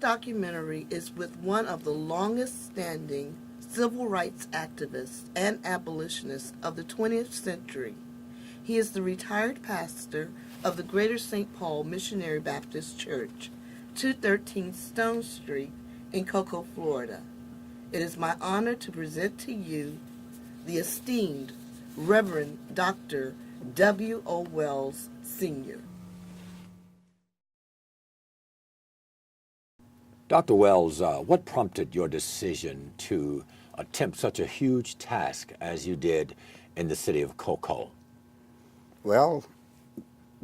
documentary is with one of the longest-standing civil rights activists and abolitionists of the 20th century. He is the retired pastor of the Greater St. Paul Missionary Baptist Church, 213 Stone Street in Cocoa, Florida. It is my honor to present to you the esteemed Reverend Dr. W.O. Wells, Sr. Dr. Wells, what prompted your decision to attempt such a huge task as you did in the city of Cocoa? Well,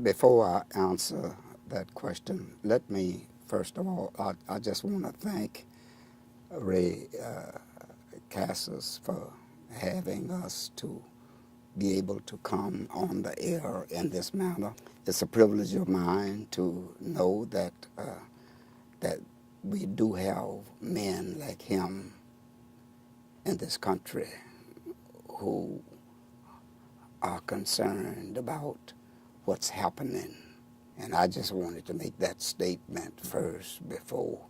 before I answer that question, let me, first of all, I just want to thank Ray Cassis for having us to be able to come on the air in this manner. It's a privilege of mine to know that that we do have men like him in this country who are concerned about what's happening. And I just wanted to make that statement first before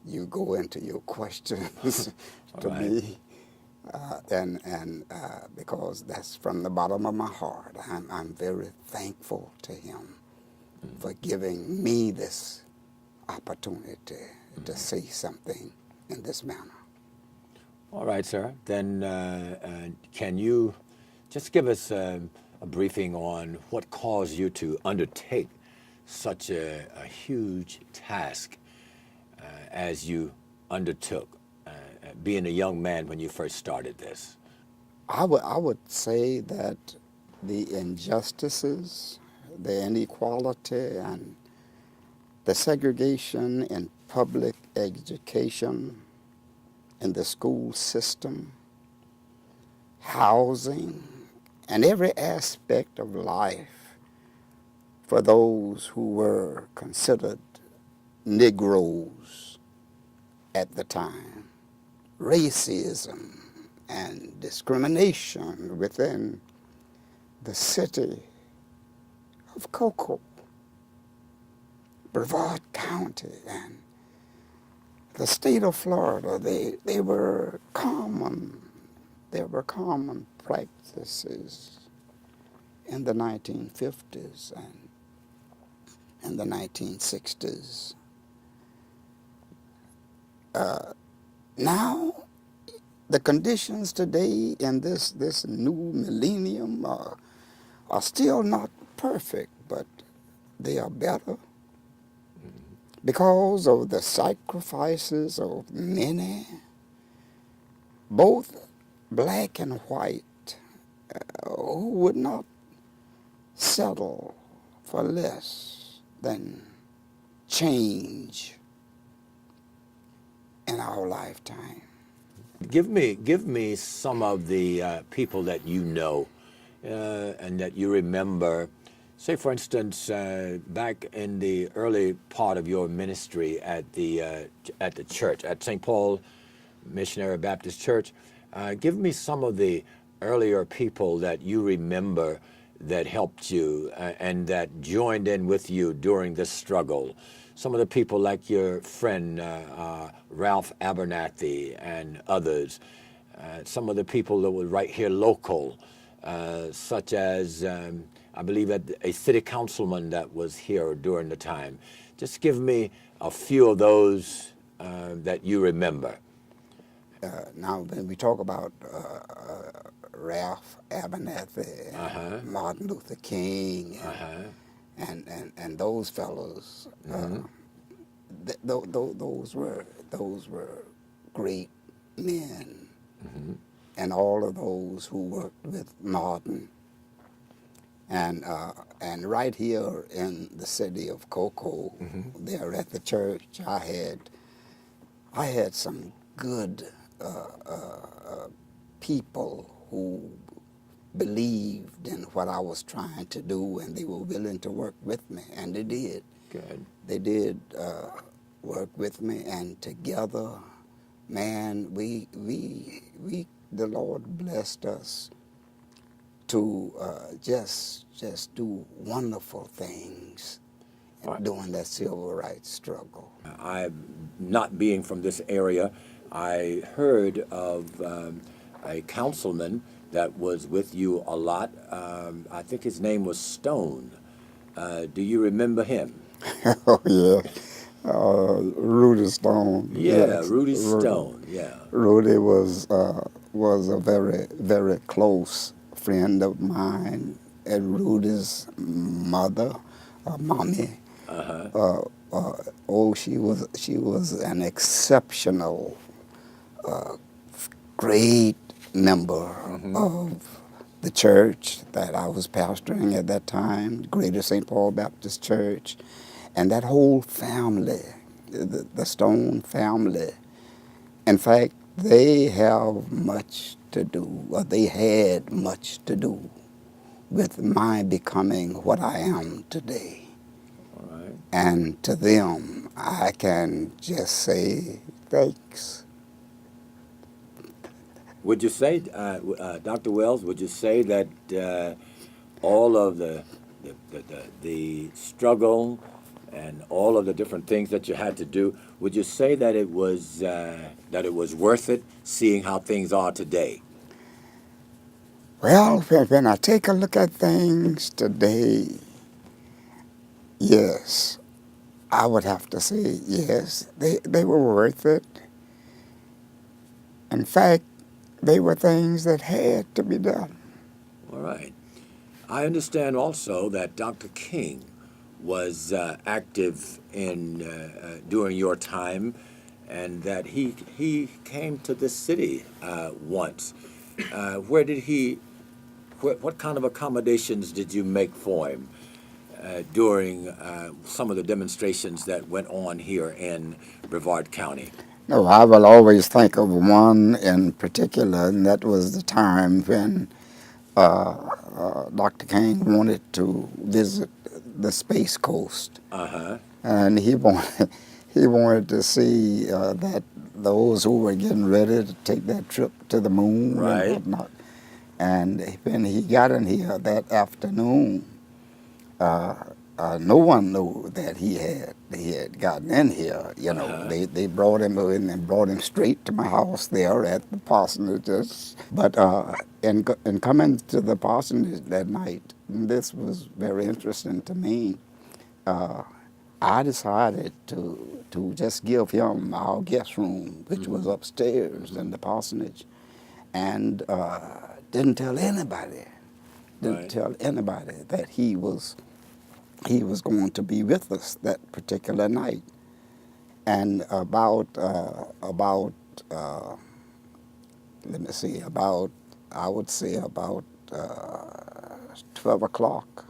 you go into your questions to me. Because that's from the bottom of my heart. I'm very thankful to him for giving me this opportunity to say something in this manner. All right, sir. Then can you just give us a briefing on what caused you to undertake such a huge task as you undertook, being a young man when you first started this? I would say that the injustices, the inequality, and the segregation in public education, in the school system, housing, and every aspect of life for those who were considered Negroes at the time, racism and discrimination within the city of Cocoa, Brevard County, and the state of Florida. They were common. There were common practices in the 1950s and in the 1960s. Now, the conditions today in this new millennium are still not perfect, but they are better because of the sacrifices of many, both black and white, who would not settle for less than change in our lifetime. Give me some of the people that you know and that you remember. Say, for instance, back in the early part of your ministry at the church, at St. Paul Missionary Baptist Church, give me some of the earlier people that you remember that helped you and that joined in with you during this struggle. Some of the people like your friend Ralph Abernathy and others. Some of the people that were right here local, such as I believe a city councilman that was here during the time. Just give me a few of those that you remember. Now, when we talk about Ralph Abernathy, Martin Luther King, and those fellows, those were great men, and all of those who worked with Martin. And right here in the city of Cocoa, there at the church, I had some good people who believed in what I was trying to do, and they were willing to work with me, and they did. Good. They did work with me, and together, man, the Lord blessed us to just do wonderful things during that civil rights struggle. I, not being from this area, I heard of a councilman that was with you a lot. I think his name was Stone. Do you remember him? Oh yeah, Rudy Stone. Yeah, Yes. Rudy Stone. Yeah. Rudy was a very close friend of mine, and Rudy's mother, mommy. She was an exceptional, great member of the church that I was pastoring at that time, Greater St. Paul Baptist Church, and that whole family, the Stone family. In fact, they have much to do, or they had much to do with my becoming what I am today. All right. And to them, I can just say thanks. Would you say, Dr. Wells, would you say that all of the struggle and all of the different things that you had to do, would you say that it was worth it, seeing how things are today? Well, when I take a look at things today, yes, I would have to say yes, they were worth it. In fact, they were things that had to be done. All right. I understand also that Dr. King was active in during your time, and that he came to this city once. Where did he? What kind of accommodations did you make for him during some of the demonstrations that went on here in Brevard County? No, I will always think of one in particular, and that was the time when Dr. King wanted to visit the Space Coast, and he wanted to see that those who were getting ready to take that trip to the moon Right. and whatnot. And when he got in here that afternoon, no one knew that he had gotten in here. You know, they brought him in and brought him straight to my house there at the parsonages. But in coming to the parsonage that night, this was very interesting to me. I decided to just give him our guest room, which was upstairs in the parsonage, and didn't tell anybody. Didn't tell anybody that he was going to be with us that particular night. And about I would say about 12 o'clock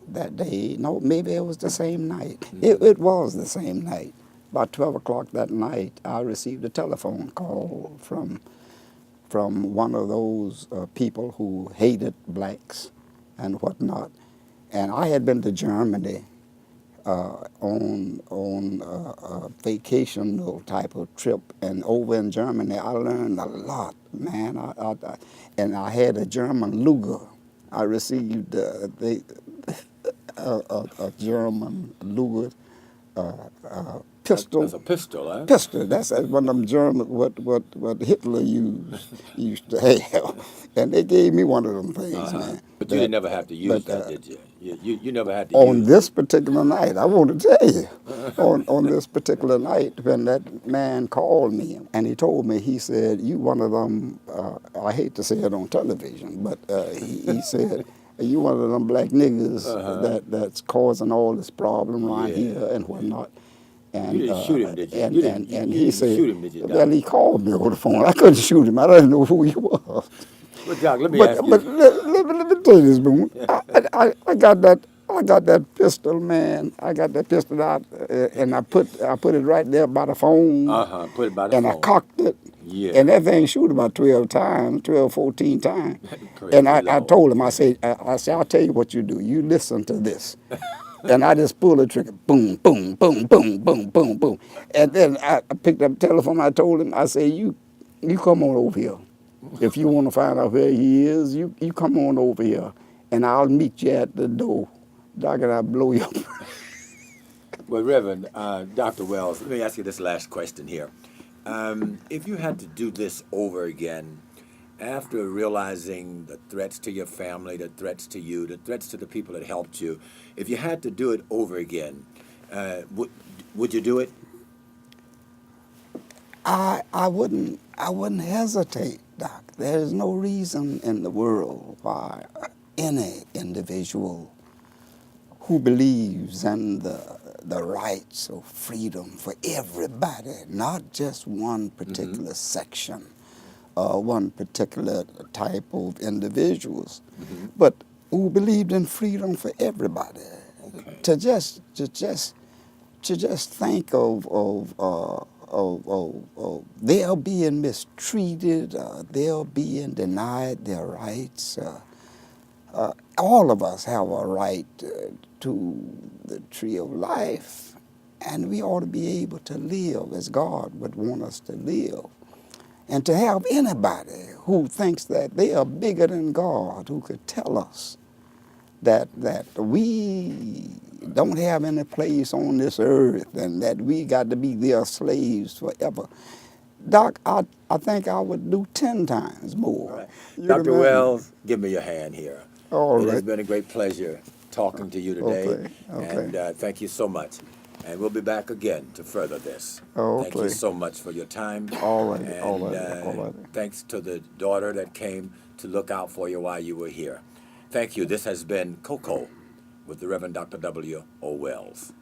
that day. No, maybe it was the same night. It was the same night. About 12 o'clock that night, I received a telephone call from one of those people who hated blacks and whatnot. And I had been to Germany on a vacational type of trip, and over in Germany I learned a lot, man. And I had a German Luger. I received a German Luger pistol. That's a pistol, huh? Pistol. That's one of them German what Hitler used to have, and they gave me one of them things, man. But you didn't never have to use that, did you? You never had to On use this particular night, I want to tell you, on this particular night, when that man called me, and he told me, he said, "You one of them." I hate to say it on television, but he said, "You one of them black niggas that's causing all this problem around here and whatnot." And, You didn't shoot him, did you? And, You and, didn't- and you he didn't said, shoot him, did you, Doc? well, he called me over the phone. I couldn't shoot him. I didn't know who he was. Well, Doc, let me But, ask you. but let me tell you this, Boone. I got that pistol, man. I got that pistol out, and I put it right there by the phone. Put it by the and phone. I cocked it. Yeah. And that thing shoot about 12 times, 12, 14 times. Crazy And I Lord. told him, I said, I'll tell you what you do. You listen to this. And I just pulled the trigger, boom, boom, boom, boom, boom, boom, boom. And then I picked up the telephone. I told him, I said, you come on over here. If you want to find out where he is, you come on over here, and I'll meet you at the door. Doc, and I'll blow you up. Well, Reverend Dr. Wells, let me ask you this last question here. If you had to do this over again, after realizing the threats to your family, the threats to you, the threats to the people that helped you, if you had to do it over again, would you do it? I wouldn't hesitate, Doc. There's no reason in the world why any individual who believes in the rights of freedom for everybody, not just one particular section or one particular type of individuals, but who believed in freedom for everybody. Okay. To just think of they're being mistreated, they're being denied their rights. All of us have a right to the tree of life, and we ought to be able to live as God would want us to live. And to have anybody who thinks that they are bigger than God, who could tell us that we don't have any place on this earth and that we got to be their slaves forever. Doc, I think I would do 10 times more. Right. You Dr. remember? Wells, give me your hand here. All It has right. been a great pleasure talking to you today. Okay. And thank you so much. And we'll be back again to further this. Thank you Okay. so much for your time. All right. And All right. thanks to the daughter that came to look out for you while you were here. Thank you. This has been Coco with the Reverend Dr. W. O. Wells.